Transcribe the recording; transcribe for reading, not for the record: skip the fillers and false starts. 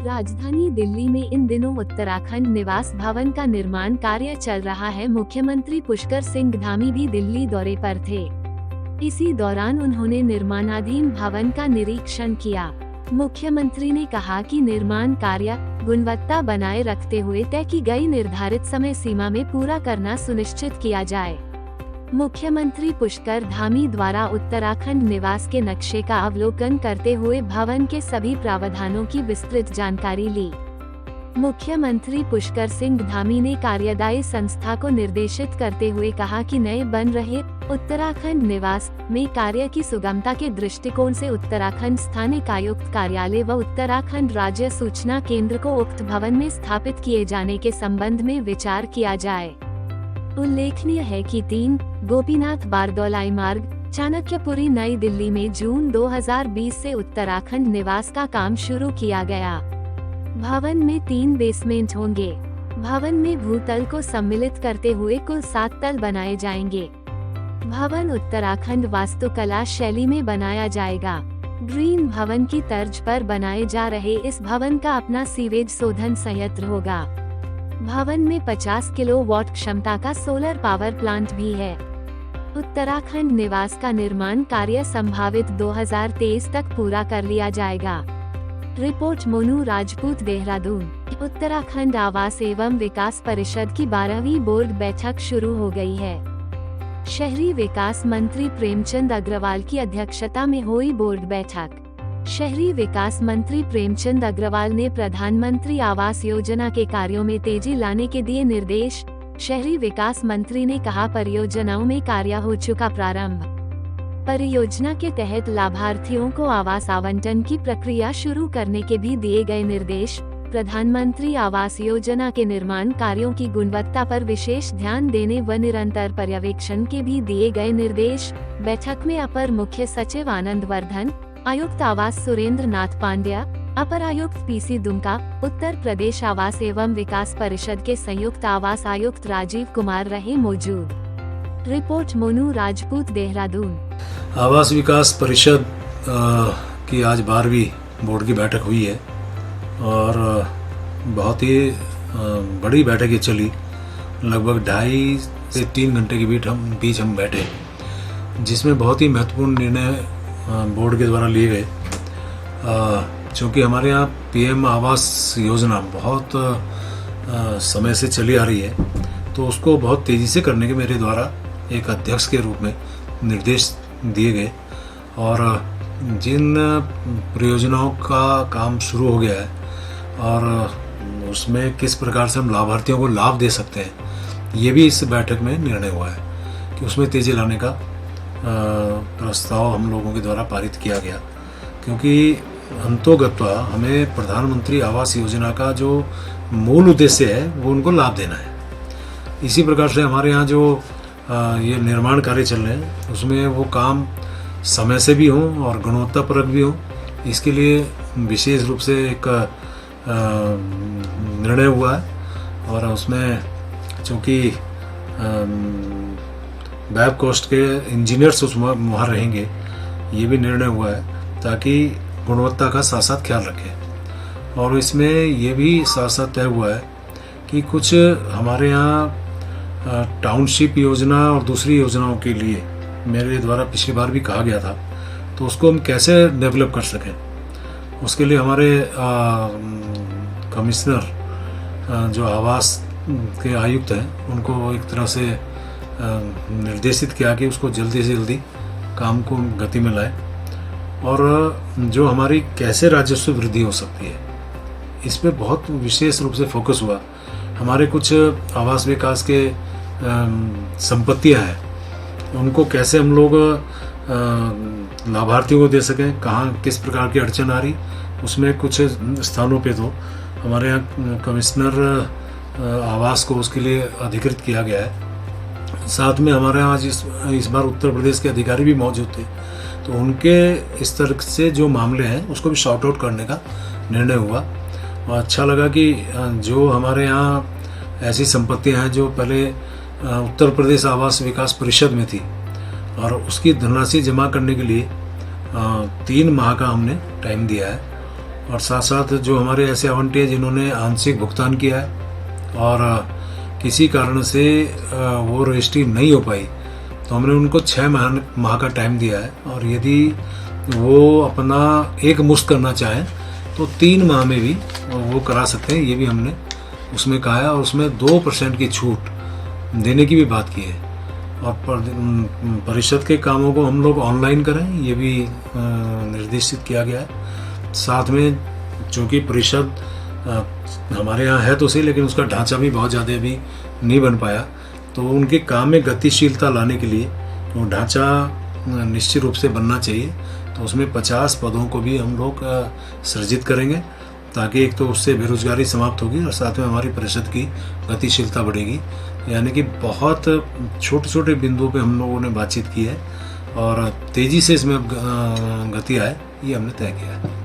राजधानी दिल्ली में इन दिनों उत्तराखंड निवास भवन का निर्माण कार्य चल रहा है। मुख्यमंत्री पुष्कर सिंह धामी भी दिल्ली दौरे पर थे। इसी दौरान उन्होंने निर्माणाधीन भवन का निरीक्षण किया। मुख्यमंत्री ने कहा कि निर्माण कार्य गुणवत्ता बनाए रखते हुए तय की गई निर्धारित समय सीमा में पूरा करना सुनिश्चित किया जाए। मुख्यमंत्री पुष्कर धामी द्वारा उत्तराखंड निवास के नक्शे का अवलोकन करते हुए भवन के सभी प्रावधानों की विस्तृत जानकारी ली। मुख्यमंत्री पुष्कर सिंह धामी ने कार्यदायी संस्था को निर्देशित करते हुए कहा कि नए बन रहे उत्तराखंड निवास में कार्य की सुगमता के दृष्टिकोण से उत्तराखंड स्थानिक आयुक्त कार्यालय व उत्तराखंड राज्य सूचना केंद्र को उक्त भवन में स्थापित किए जाने के संबंध में विचार किया जाए। उल्लेखनीय है कि 3 गोपीनाथ बारदौलाई मार्ग चाणक्यपुरी नई दिल्ली में जून 2020 से उत्तराखंड निवास का काम शुरू किया गया। भवन में 3 बेसमेंट होंगे। भवन में भूतल को सम्मिलित करते हुए कुल 7 तल बनाए जाएंगे। भवन उत्तराखंड वास्तुकला शैली में बनाया जाएगा। ग्रीन भवन की तर्ज पर बनाए जा रहे इस भवन का अपना सीवेज शोधन संयंत्र होगा। भवन में 50 किलोवाट क्षमता का सोलर पावर प्लांट भी है। उत्तराखंड निवास का निर्माण कार्य संभावित 2023 तक पूरा कर लिया जाएगा। रिपोर्ट मोनू राजपूत, देहरादून। उत्तराखंड आवास एवं विकास परिषद की 12वीं बोर्ड बैठक शुरू हो गई है। शहरी विकास मंत्री प्रेमचंद अग्रवाल की अध्यक्षता में हुई बोर्ड बैठक। शहरी विकास मंत्री प्रेमचंद अग्रवाल ने प्रधानमंत्री आवास योजना के कार्यों में तेजी लाने के दिए निर्देश। शहरी विकास मंत्री ने कहा, परियोजनाओं में कार्य हो चुका प्रारंभ। परियोजना के तहत लाभार्थियों को आवास आवंटन की प्रक्रिया शुरू करने के भी दिए गए निर्देश। प्रधानमंत्री आवास योजना के निर्माण कार्यों की गुणवत्ता पर विशेष ध्यान देने व निरंतर पर्यवेक्षण के भी दिए गए निर्देश। बैठक में अपर मुख्य सचिव आनंद वर्धन, आयुक्त आवास सुरेंद्र नाथ पांड्या, अपर आयुक्त पीसी दुमका, उत्तर प्रदेश आवास एवं विकास परिषद के संयुक्त आवास आयुक्त राजीव कुमार रहे मौजूद। रिपोर्ट मोनू राजपूत, देहरादून। आवास विकास परिषद की आज 12वीं बोर्ड की बैठक हुई है और बहुत ही बड़ी बैठक ये चली। लगभग 2.5 से 3 घंटे के बीच हम बैठे, जिसमें बहुत ही महत्वपूर्ण निर्णय बोर्ड के द्वारा लिए गए। चूँकि हमारे यहाँ पीएम आवास योजना बहुत समय से चली आ रही है, तो उसको बहुत तेज़ी से करने के मेरे द्वारा एक अध्यक्ष के रूप में निर्देश दिए गए। और जिन परियोजनाओं का काम शुरू हो गया है और उसमें किस प्रकार से हम लाभार्थियों को लाभ दे सकते हैं, ये भी इस बैठक में निर्णय हुआ है कि उसमें तेज़ी लाने का प्रस्ताव हम लोगों के द्वारा पारित किया गया। क्योंकि अंतोगत्वा हमें प्रधानमंत्री आवास योजना का जो मूल उद्देश्य है वो उनको लाभ देना है। इसी प्रकार से हमारे यहाँ जो ये निर्माण कार्य चल रहे हैं उसमें वो काम समय से भी हों और गुणवत्तापरक भी हों, इसके लिए विशेष रूप से एक निर्णय हुआ है। और उसमें चूँकि वेब कोस्ट के इंजीनियर्स उसमें वहाँ रहेंगे, ये भी निर्णय हुआ है ताकि गुणवत्ता का साथ साथ ख्याल रखें। और इसमें ये भी साथ साथ तय हुआ है कि कुछ हमारे यहाँ टाउनशिप योजना और दूसरी योजनाओं के लिए मेरे द्वारा पिछली बार भी कहा गया था, तो उसको हम कैसे डेवलप कर सकें, उसके लिए हमारे कमिश्नर जो आवास के आयुक्त हैं उनको एक तरह से निर्देशित किया कि उसको जल्दी से जल्दी काम को गति में लाए। और जो हमारी कैसे राजस्व वृद्धि हो सकती है, इस पे बहुत विशेष रूप से फोकस हुआ। हमारे कुछ आवास विकास के संपत्तियां हैं, उनको कैसे हम लोग लाभार्थियों को दे सकें, कहाँ किस प्रकार की अड़चन आ रही, उसमें कुछ स्थानों पे तो हमारे यहाँ कमिश्नर आवास को उसके लिए अधिकृत किया गया है। साथ में हमारे यहाँ आज इस बार उत्तर प्रदेश के अधिकारी भी मौजूद थे, तो उनके स्तर से जो मामले हैं उसको भी शॉर्ट आउट करने का निर्णय हुआ। और अच्छा लगा कि जो हमारे यहाँ ऐसी संपत्तियां हैं जो पहले उत्तर प्रदेश आवास विकास परिषद में थी और उसकी धनराशि जमा करने के लिए 3 माह का हमने टाइम दिया है। और साथ साथ जो हमारे ऐसे आवंटी हैं जिन्होंने आंशिक भुगतान किया है और किसी कारण से वो रजिस्ट्री नहीं हो पाई, तो हमने उनको 6 माह का टाइम दिया है। और यदि वो अपना एक मुश्त करना चाहें तो 3 माह में भी वो करा सकते हैं, ये भी हमने उसमें कहा है। और उसमें 2% की छूट देने की भी बात की है। और परिषद के कामों को हम लोग ऑनलाइन करें, ये भी निर्देशित किया गया है। साथ में चूँकि परिषद हमारे यहाँ है तो सही, लेकिन उसका ढांचा भी बहुत ज़्यादा अभी नहीं बन पाया, तो उनके काम में गतिशीलता लाने के लिए वो ढांचा निश्चित रूप से बनना चाहिए। तो उसमें 50 पदों को भी हम लोग सृजित करेंगे, ताकि एक तो उससे बेरोजगारी समाप्त होगी और साथ में हमारी परिषद की गतिशीलता बढ़ेगी। यानी कि बहुत छोटे छोटे बिंदुओं पे हम लोगों ने बातचीत की है और तेज़ी से इसमें गति आए, ये हमने तय किया है।